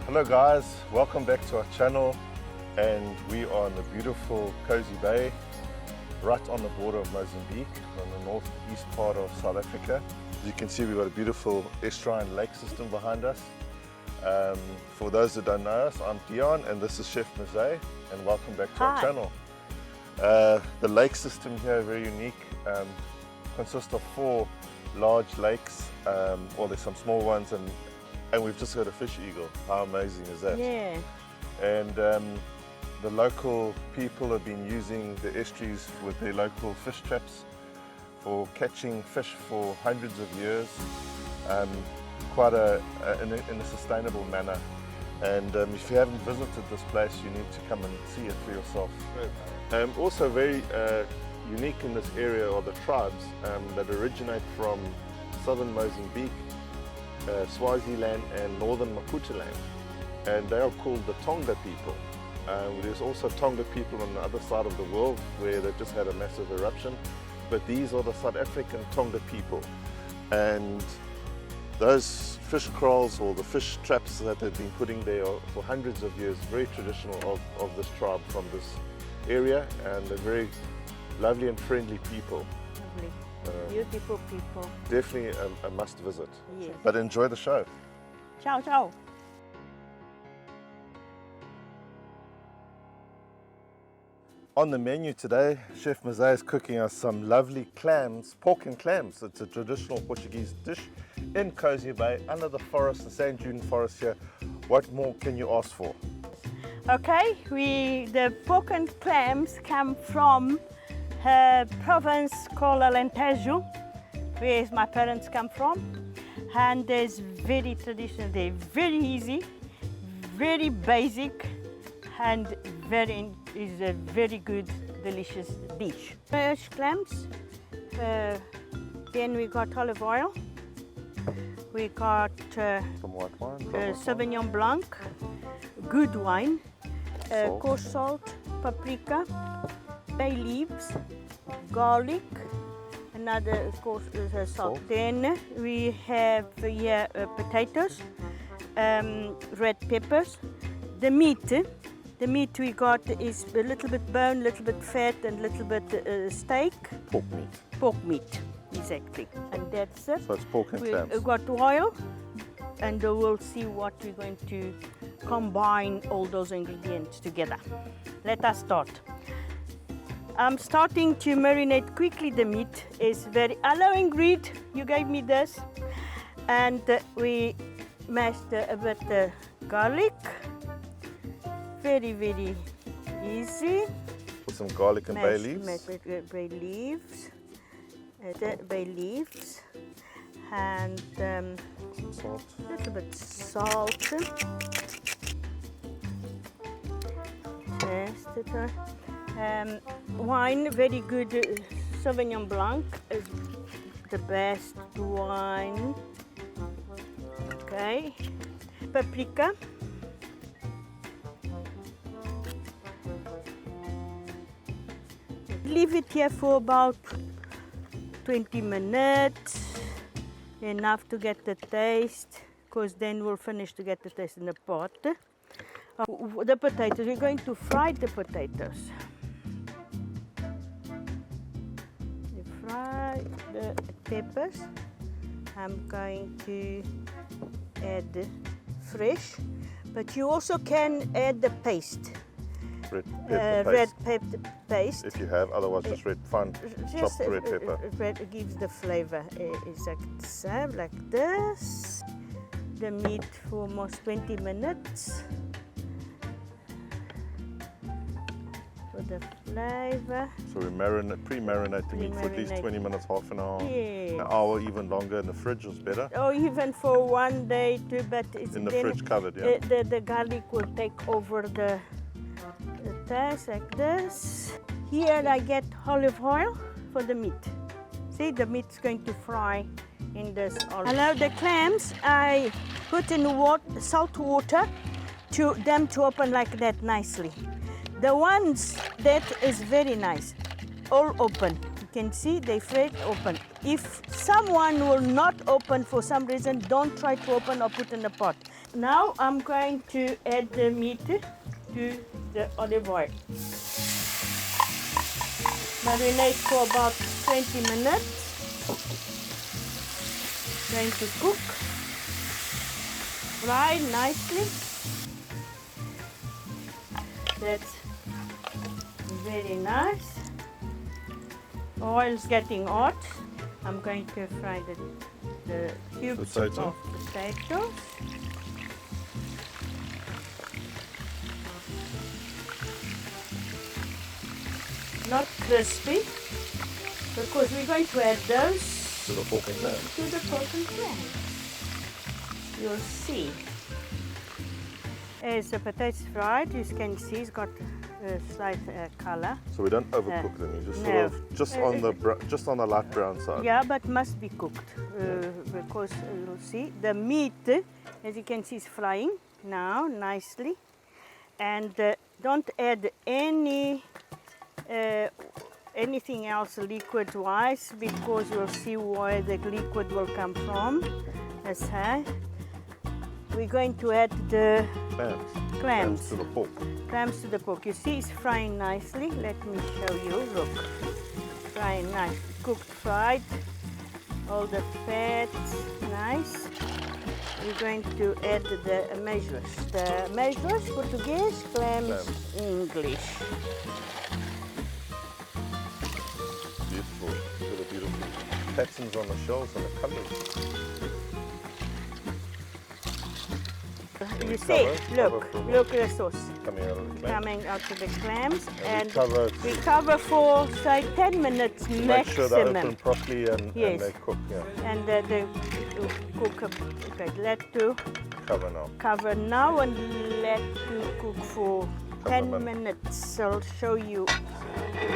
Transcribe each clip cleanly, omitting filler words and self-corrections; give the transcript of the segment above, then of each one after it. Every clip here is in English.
Hello guys, welcome back to our channel, and we are in the beautiful Kosi Bay, right on the border of Mozambique, on the northeast part of South Africa. As you can see, we've got a beautiful estuarine lake system behind us. For those that don't know us, I'm Deon and this is Chef Mize, and welcome back to our channel. The lake system here is very unique, consists of 4 large lakes, or there's some small ones, and we've just got a fish eagle. How amazing is that? Yeah. And the local people have been using the estuaries with their local fish traps for catching fish for hundreds of years, quite in a sustainable manner. And if you haven't visited this place, you need to come and see it for yourself. Also very unique in this area are the tribes that originate from southern Mozambique, Swaziland and northern Maputoland, and they are called the Tonga people. There's also Tonga people on the other side of the world where they've just had a massive eruption, but these are the South African Tonga people, and those fish kraals or the fish traps that they've been putting there for hundreds of years, very traditional of this tribe from this area, and they're very lovely and friendly people. Lovely. Beautiful people. Definitely a must visit. Yes. But enjoy the show. Ciao, ciao. On the menu today, Chef Mize is cooking us some lovely clams, pork and clams. It's a traditional Portuguese dish in Kosi Bay, under the forest, the sand dune forest here. What more can you ask for? Okay, the pork and clams come from a province called Alentejo, where my parents come from, and it's very traditional. They're very easy, very basic, and is a very good, delicious dish. Fresh clams. Then we got olive oil. We got Some white wine, Sauvignon Blanc, good wine, Salt. coarse salt, paprika, bay leaves, garlic, another coarse salt. Then we have here potatoes, red peppers. The meat we got is a little bit bone, little bit fat, and little bit steak. Pork meat. Pork meat, exactly. And that's it. So it's pork and clams. We've got oil, and we'll see what we're going to combine all those ingredients together. Let us start. I'm starting to marinate quickly the meat. It's very, hello Ingrid, you gave me this. And we mashed a bit the garlic. Very, very easy. Put some garlic and bay leaves. Bay leaves. Bay leaves. And Some salt. a little bit salt. Taste it. Wine, very good. Sauvignon Blanc is the best wine. Okay. Paprika. Leave it here for about 20 minutes, enough to get the taste, because then we'll finish to get the taste in the pot. The potatoes, we're going to fry the potatoes. We fry the peppers. I'm going to add fresh, but you also can add the paste. Red pepper paste. Red pepper paste. If you have, otherwise just red fine chopped red pepper. Red gives the flavor. Exactly like this. The meat for almost 20 minutes. For the flavor. So we pre-marinate the meat for at least 20 minutes, half an hour, Yes. an hour, even longer. In the fridge is better. Or even for one day, too, but it's In the then fridge covered, yeah. the garlic will take over the taste like this. Here I get olive oil for the meat. See, the meat's going to fry in this olive. Now the clams, I put in salt water to them to open like that nicely. The ones that is very nice, all open. You can see, they fret open. If someone will not open for some reason, don't try to open or put in the pot. Now I'm going to add the meat to the olive oil. Marinate for about 20 minutes. Going to cook. Fry nicely. That's very nice. Oil's getting hot. I'm going to fry the cubes of potatoes. Not crispy, because we're going to add those to the pork and clams. To the pork and clams. You'll see. As the potatoes fried, you can see it's got a slight color. So we don't overcook them. You just sort of just on the light brown side. Yeah, but must be cooked because you'll see the meat, as you can see, is frying now nicely, and don't add anything else liquid-wise, because you'll see where the liquid will come from. That's how. We're going to add the clams to the pork. Clams to the pork. You see it's frying nicely. Let me show you. Look, frying nice, cooked, fried. All the fats, nice. We're going to add the measures. The measures, Portuguese, clams, English. Beautiful. Look at the beautiful patterns on the shells and the colours. You see, look at the sauce coming out of the clams, and we cover for say 10 minutes maximum. Make sure they open properly and they cook. Yeah. And they cook. Okay, let to cover now. Cover now and let to cook for 10 minutes. I'll show you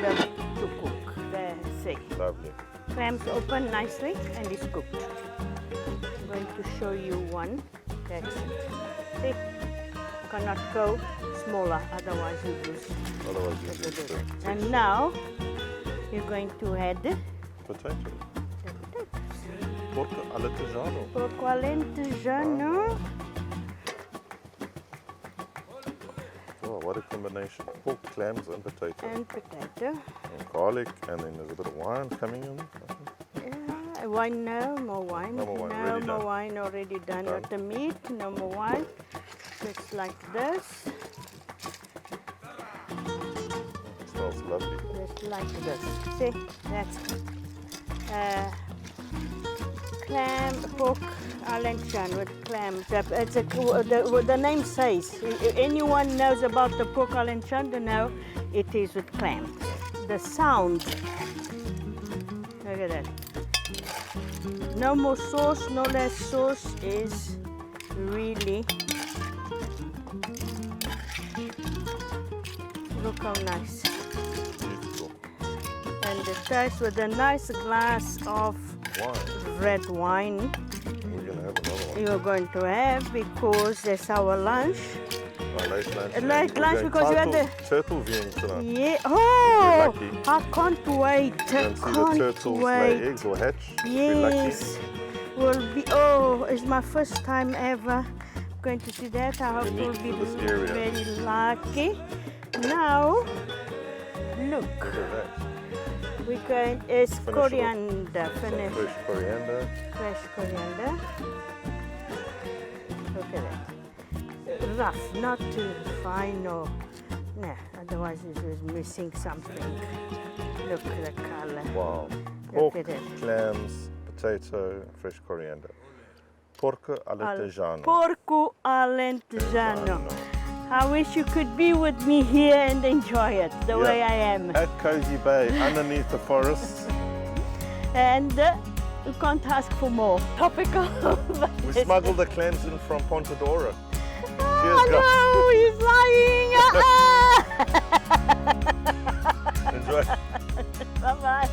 them to cook. There, see. Lovely. Clams open nicely and it's cooked. I'm going to show you one. That's it. See, cannot go smaller, otherwise you lose. And now you're going to add potato. Pork alentejano. Pork alentejano. Oh, what a combination! Pork, clams, and potato. And potato. And garlic, and then there's a bit of wine coming in. Wine, no more wine. No more wine, no already more done. Wine, already done. Not the meat, no more wine. Just like this. It smells lovely. Just like this. See, that's clam, pork alentejano with clams. It's the name says. If anyone knows about the pork alentejano, know it is with clams. The sound. Look at that. No more sauce, no less sauce is really. Look how nice. Beautiful. And the taste with a nice glass of red wine. We're going to have another one. You're going to have, because that's our lunch. Our late lunch. Late lunch, because you had the turtle viewing tonight. Yeah. Oh, We're lucky. I can't wait. And see the turtles lay eggs or hatch. Yes. Will be. Oh, it's my first time ever going to see that. I hope we'll be very lucky. Now, look. Look at that. We're going. It's coriander. Finish. Fresh coriander. Fresh coriander. Look at that. Rough, not too fine or. Nah, otherwise it's missing something. Look at the color. Wow. Look Pork, at it. clams, potato, fresh coriander. Porco alentejano. Porco alentejano. I wish you could be with me here and enjoy it the way I am. At Kosi Bay, underneath the forest. And you can't ask for more. Topical. We smuggled the clams in from Pontedora. Oh, no, he's lying. Enjoy. Bye-bye.